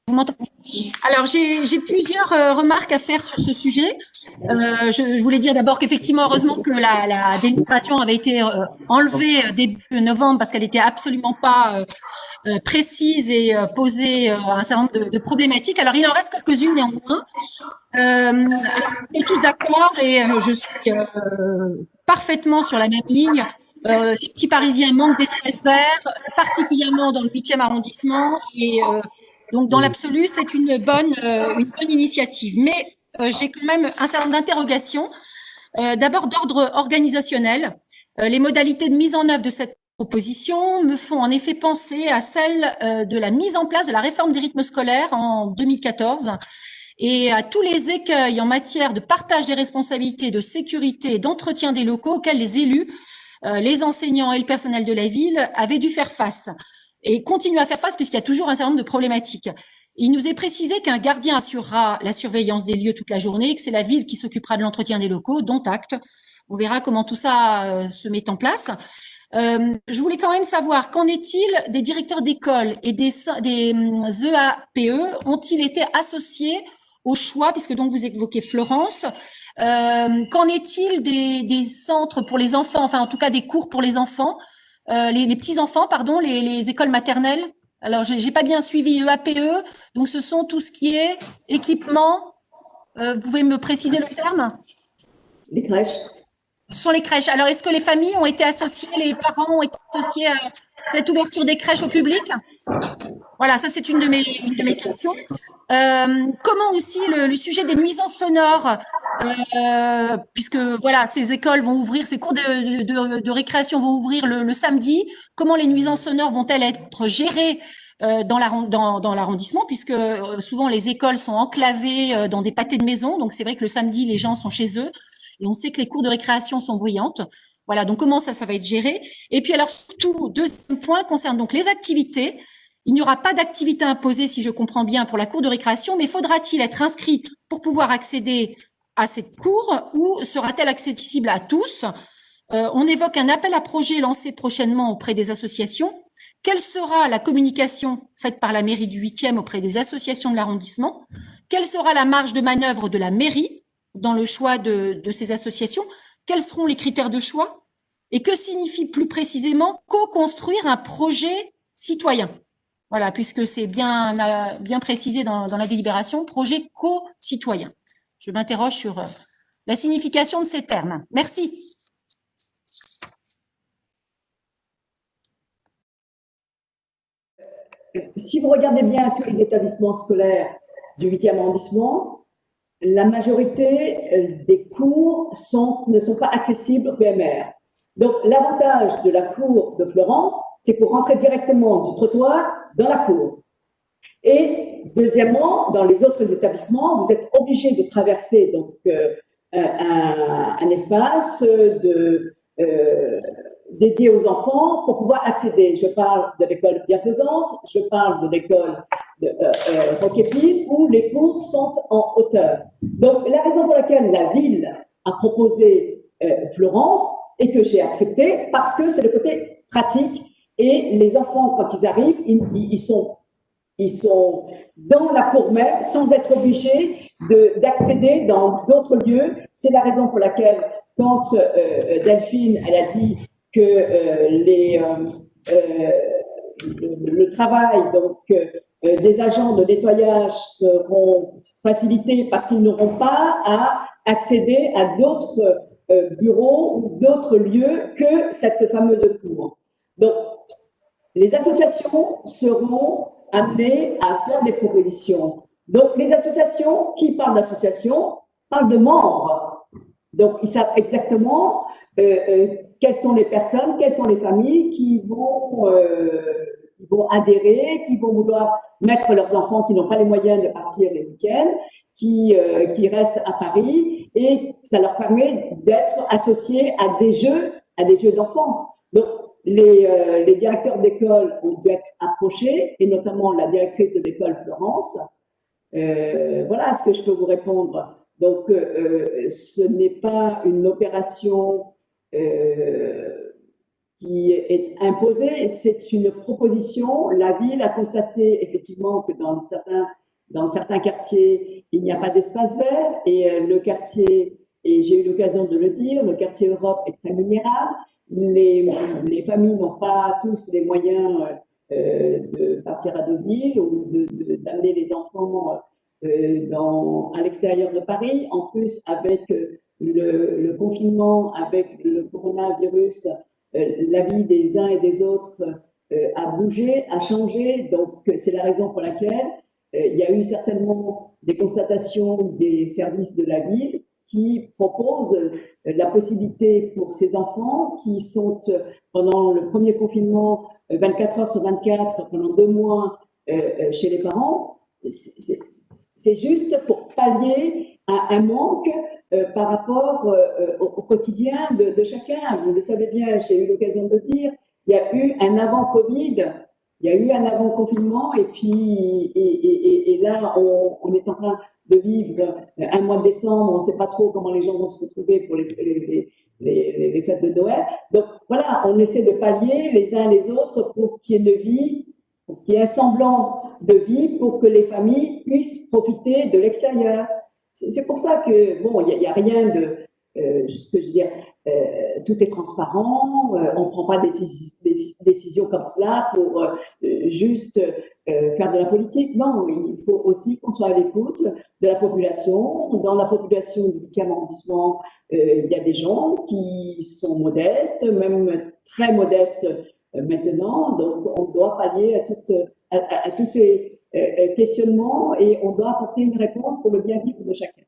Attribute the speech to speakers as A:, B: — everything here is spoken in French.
A: Vous m'entendez? Alors, j'ai plusieurs remarques à faire sur ce sujet. Je voulais dire d'abord qu'effectivement, heureusement que la délibération avait été enlevée début novembre parce qu'elle était absolument pas précise et posait un certain nombre de problématiques. Alors, il en reste quelques-unes néanmoins. Alors, on est tous d'accord et je suis parfaitement sur la même ligne. Les petits Parisiens manquent d'espace vert, particulièrement dans le 8e arrondissement. Et donc, dans l'absolu, c'est une bonne initiative. Mais j'ai quand même un certain nombre d'interrogations. D'abord, d'ordre organisationnel. Les modalités de mise en œuvre de cette proposition me font en effet penser à celle de la mise en place de la réforme des rythmes scolaires en 2014 et à tous les écueils en matière de partage des responsabilités, de sécurité et d'entretien des locaux auxquels les élus, les enseignants et le personnel de la ville avaient dû faire face et continuent à faire face puisqu'il y a toujours un certain nombre de problématiques. Il nous est précisé qu'un gardien assurera la surveillance des lieux toute la journée et que c'est la ville qui s'occupera de l'entretien des locaux, dont acte. On verra comment tout ça se met en place. Je voulais quand même savoir, qu'en est-il des directeurs d'école et des EAPE? Ont-ils été associés au choix, puisque donc vous évoquez Florence? Qu'en est-il des centres pour les enfants, enfin en tout cas des cours pour les enfants, les petits-enfants, pardon, les écoles maternelles? Alors, j'ai pas bien suivi EAPE, donc ce sont tout ce qui est équipement. Vous pouvez me préciser le terme?
B: Les crèches.
A: Ce sont les crèches. Alors, est-ce que les familles ont été associées, les parents ont été associés à cette ouverture des crèches au public? Voilà, ça c'est une de mes questions. Comment aussi le sujet des nuisances sonores, puisque voilà, ces écoles vont ouvrir, ces cours de récréation vont ouvrir le samedi. Comment les nuisances sonores vont-elles être gérées dans l'arrondissement, puisque souvent les écoles sont enclavées dans des pâtés de maison, donc c'est vrai que le samedi les gens sont chez eux et on sait que les cours de récréation sont bruyantes. Voilà, donc comment ça va être géré? Et puis alors surtout, deuxième point concerne donc les activités. Il n'y aura pas d'activité imposée, si je comprends bien, pour la cour de récréation, mais faudra-t-il être inscrit pour pouvoir accéder à cette cour ou sera-t-elle accessible à tous? On évoque un appel à projet lancé prochainement auprès des associations. Quelle sera la communication faite par la mairie du 8e auprès des associations de l'arrondissement? Quelle sera la marge de manœuvre de la mairie dans le choix de ces associations? Quels seront les critères de choix? Et que signifie plus précisément co-construire un projet citoyen? Voilà, puisque c'est bien précisé dans la délibération, projet co-citoyen. Je m'interroge sur la signification de ces termes. Merci.
B: Si vous regardez bien tous les établissements scolaires du 8e arrondissement, la majorité des cours ne sont pas accessibles au PMR. Donc, l'avantage de la cour de Florence, c'est pour rentrer directement du trottoir dans la cour. Et deuxièmement, dans les autres établissements, vous êtes obligé de traverser donc un espace dédié aux enfants pour pouvoir accéder. Je parle de l'école Bienfaisance, je parle de l'école Roquépine, où les cours sont en hauteur. Donc, la raison pour laquelle la ville a proposé Florence et que j'ai accepté, parce que c'est le côté pratique et les enfants, quand ils arrivent, ils sont dans la cour même sans être obligés d'accéder dans d'autres lieux. C'est la raison pour laquelle, quand Delphine elle a dit que le travail donc des agents de nettoyage seront facilités parce qu'ils n'auront pas à accéder à d'autres bureaux ou d'autres lieux que cette fameuse cour. Donc, les associations seront amenées à faire des propositions. Donc, les associations, qui parlent d'associations, parlent de membres. Donc, ils savent exactement quelles sont les personnes, quelles sont les familles qui vont adhérer, qui vont vouloir mettre leurs enfants qui n'ont pas les moyens de partir les week-ends, qui restent à Paris, et ça leur permet d'être associés à des jeux d'enfants. Donc, les directeurs d'école ont dû être approchés, et notamment la directrice de l'école Florence. Voilà ce que je peux vous répondre. Donc, ce n'est pas une opération qui est imposée, c'est une proposition. La ville a constaté effectivement que dans certains quartiers, il n'y a pas d'espace vert et le quartier, et j'ai eu l'occasion de le dire, le quartier Europe est très minérable. Les familles n'ont pas tous les moyens de partir à Deauville ou d'amener les enfants à l'extérieur de Paris. En plus, avec le confinement, avec le coronavirus, la vie des uns et des autres a bougé, a changé. Donc, c'est la raison pour laquelle il y a eu certainement des constatations des services de la ville qui proposent la possibilité pour ces enfants qui sont, pendant le premier confinement, 24 heures sur 24, pendant 2 mois chez les parents. C'est juste pour pallier un manque par rapport au quotidien de chacun. Vous le savez bien, j'ai eu l'occasion de le dire, il y a eu un avant-Covid, il y a eu un avant-confinement, et puis et là, on est en train de vivre un mois de décembre, on ne sait pas trop comment les gens vont se retrouver pour les fêtes de Noël. Donc voilà, on essaie de pallier les uns les autres pour qu'il y ait une vie, pour qu'il y ait un semblant de vie, pour que les familles puissent profiter de l'extérieur. C'est pour ça que, bon, il n'y a rien de, ce que je veux dire, tout est transparent, on ne prend pas des décisions comme cela pour juste faire de la politique. Non, il faut aussi qu'on soit à l'écoute de la population. Dans la population du 8e arrondissement, il y a des gens qui sont modestes, même très modestes maintenant. Donc, on doit pallier à tous ces questionnements et on doit apporter une réponse pour le bien-vivre de chacun.